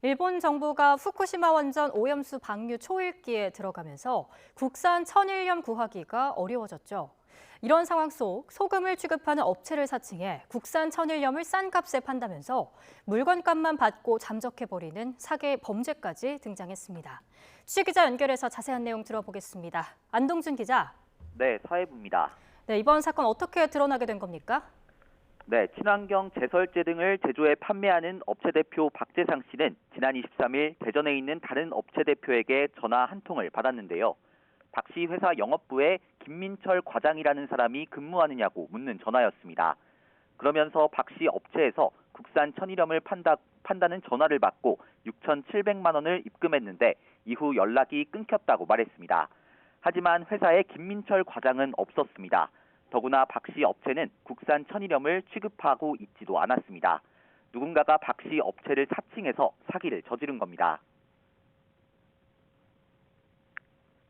일본 정부가 후쿠시마 원전 오염수 방류 초읽기에 들어가면서 국산 천일염 구하기가 어려워졌죠. 이런 상황 속 소금을 취급하는 업체를 사칭해 국산 천일염을 싼 값에 판다면서 물건값만 받고 잠적해버리는 사기 범죄까지 등장했습니다. 취재기자 연결해서 자세한 내용 들어보겠습니다. 안동준 기자. 네, 사회부입니다. 네, 이번 사건 어떻게 드러나게 된 겁니까? 네, 친환경 제설제 등을 제조해 판매하는 업체 대표 박재상 씨는 지난 23일 대전에 있는 다른 업체 대표에게 전화 한 통을 받았는데요. 박 씨 회사 영업부에 김민철 과장이라는 사람이 근무하느냐고 묻는 전화였습니다. 그러면서 박 씨 업체에서 국산 천일염을 판다는 전화를 받고 6,700만 원을 입금했는데 이후 연락이 끊겼다고 말했습니다. 하지만 회사에 김민철 과장은 없었습니다. 더구나 박 씨 업체는 국산 천일염을 취급하고 있지도 않았습니다. 누군가가 박 씨 업체를 사칭해서 사기를 저지른 겁니다.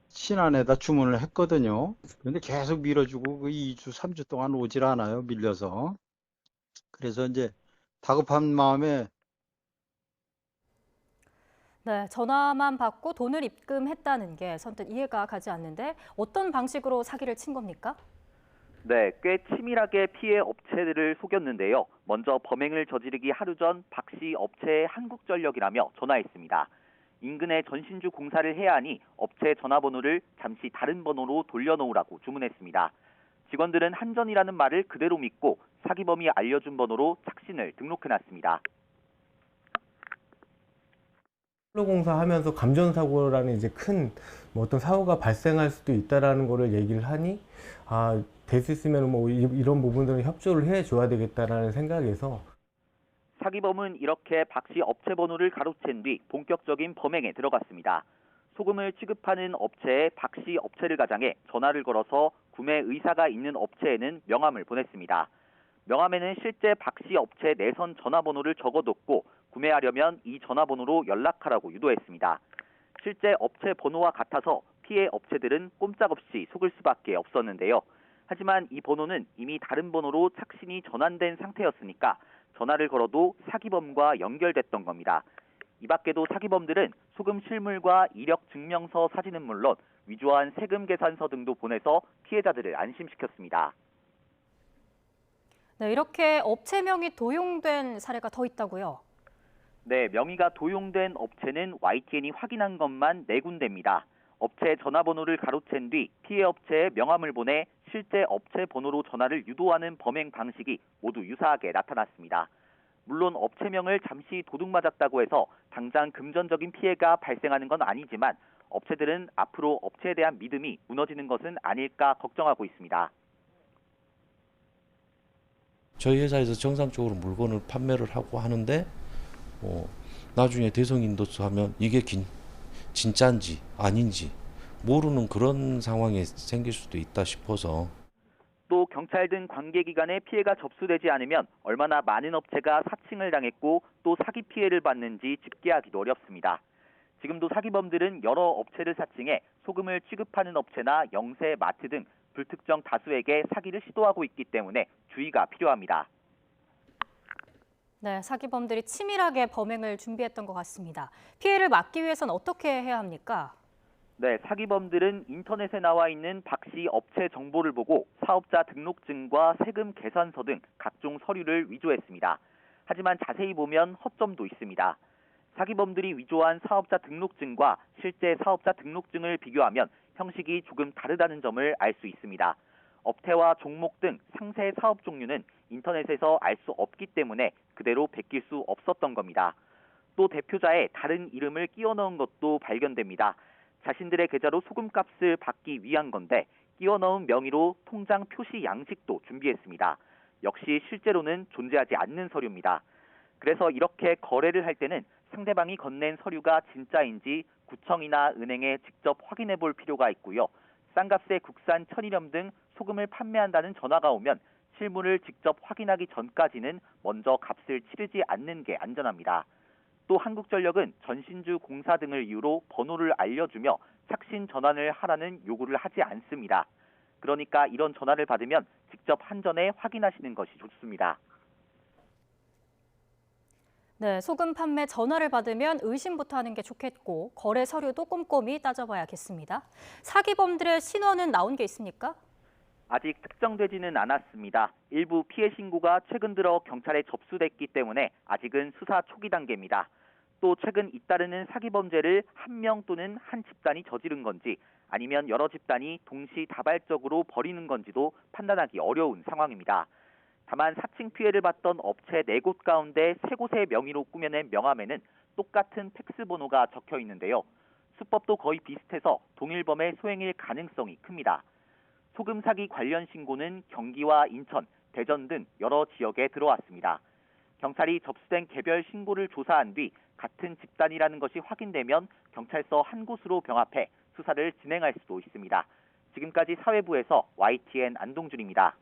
신안에다 주문을 했거든요. 그런데 계속 밀어주고 그 2주, 3주 동안 오질 않아요. 밀려서. 그래서 이제 다급한 마음에 네, 전화만 받고 돈을 입금했다는 게 선뜻 이해가 가지 않는데 어떤 방식으로 사기를 친 겁니까? 네, 꽤 치밀하게 피해 업체들을 속였는데요. 먼저 범행을 저지르기 하루 전 박 씨 업체의 한국전력이라며 전화했습니다. 인근에 전신주 공사를 해야 하니 업체 전화번호를 잠시 다른 번호로 돌려놓으라고 주문했습니다. 직원들은 한전이라는 말을 그대로 믿고 사기범이 알려준 번호로 착신을 등록해놨습니다. 공사하면서 감전사고라는 이제 큰 어떤 사고가 발생할 수도 있다라는 거를 얘기를 하니 될 수 있으면 뭐 이런 부분들은 협조를 해줘야 되겠다라는 생각에서 사기범은 이렇게 박 씨 업체 번호를 가로챈 뒤 본격적인 범행에 들어갔습니다. 소금을 취급하는 업체에 박 씨 업체를 가장해 전화를 걸어서 구매 의사가 있는 업체에는 명함을 보냈습니다. 명함에는 실제 박 씨 업체 내선 전화번호를 적어뒀고 구매하려면 이 전화번호로 연락하라고 유도했습니다. 실제 업체 번호와 같아서 피해 업체들은 꼼짝없이 속을 수밖에 없었는데요. 하지만 이 번호는 이미 다른 번호로 착신이 전환된 상태였으니까 전화를 걸어도 사기범과 연결됐던 겁니다. 이 밖에도 사기범들은 소금 실물과 이력 증명서 사진은 물론 위조한 세금 계산서 등도 보내서 피해자들을 안심시켰습니다. 네, 이렇게 업체명이 도용된 사례가 더 있다고요? 네, 명의가 도용된 업체는 YTN이 확인한 것만 4군데입니다. 업체 전화번호를 가로챈 뒤 피해 업체에 명함을 보내 실제 업체 번호로 전화를 유도하는 범행 방식이 모두 유사하게 나타났습니다. 물론 업체명을 잠시 도둑맞았다고 해서 당장 금전적인 피해가 발생하는 건 아니지만 업체들은 앞으로 업체에 대한 믿음이 무너지는 것은 아닐까 걱정하고 있습니다. 저희 회사에서 정상적으로 물건을 판매를 하고 하는데 나중에 대성인도서 하면 이게 진짜인지 아닌지 모르는 그런 상황이 생길 수도 있다 싶어서 또 경찰 등 관계기관에 피해가 접수되지 않으면 얼마나 많은 업체가 사칭을 당했고 또 사기 피해를 받는지 집계하기도 어렵습니다. 지금도 사기범들은 여러 업체를 사칭해 소금을 취급하는 업체나 영세, 마트 등 불특정 다수에게 사기를 시도하고 있기 때문에 주의가 필요합니다. 네, 사기범들이 치밀하게 범행을 준비했던 것 같습니다. 피해를 막기 위해선 어떻게 해야 합니까? 네, 사기범들은 인터넷에 나와 있는 박 씨 업체 정보를 보고 사업자 등록증과 세금 계산서 등 각종 서류를 위조했습니다. 하지만 자세히 보면 허점도 있습니다. 사기범들이 위조한 사업자 등록증과 실제 사업자 등록증을 비교하면 형식이 조금 다르다는 점을 알 수 있습니다. 업태와 종목 등 상세 사업 종류는 인터넷에서 알 수 없기 때문에 그대로 베낄 수 없었던 겁니다. 또 대표자에 다른 이름을 끼워 넣은 것도 발견됩니다. 자신들의 계좌로 소금값을 받기 위한 건데 끼워 넣은 명의로 통장 표시 양식도 준비했습니다. 역시 실제로는 존재하지 않는 서류입니다. 그래서 이렇게 거래를 할 때는 상대방이 건넨 서류가 진짜인지 구청이나 은행에 직접 확인해 볼 필요가 있고요. 싼 값에 국산 천일염 등 소금을 판매한다는 전화가 오면 실물을 직접 확인하기 전까지는 먼저 값을 치르지 않는 게 안전합니다. 또 한국전력은 전신주 공사 등을 이유로 번호를 알려주며 착신 전환을 하라는 요구를 하지 않습니다. 그러니까 이런 전화를 받으면 직접 한전에 확인하시는 것이 좋습니다. 네, 소금 판매 전화를 받으면 의심부터 하는 게 좋겠고 거래 서류도 꼼꼼히 따져봐야겠습니다. 사기범들의 신원은 나온 게 있습니까? 아직 특정되지는 않았습니다. 일부 피해 신고가 최근 들어 경찰에 접수됐기 때문에 아직은 수사 초기 단계입니다. 또 최근 잇따르는 사기 범죄를 한 명 또는 한 집단이 저지른 건지 아니면 여러 집단이 동시다발적으로 벌이는 건지도 판단하기 어려운 상황입니다. 다만 사칭 피해를 봤던 업체 4곳 가운데 3곳의 명의로 꾸며낸 명함에는 똑같은 팩스 번호가 적혀 있는데요. 수법도 거의 비슷해서 동일범의 소행일 가능성이 큽니다. 소금 사기 관련 신고는 경기와 인천, 대전 등 여러 지역에 들어왔습니다. 경찰이 접수된 개별 신고를 조사한 뒤 같은 집단이라는 것이 확인되면 경찰서 한 곳으로 병합해 수사를 진행할 수도 있습니다. 지금까지 사회부에서 YTN 안동준입니다.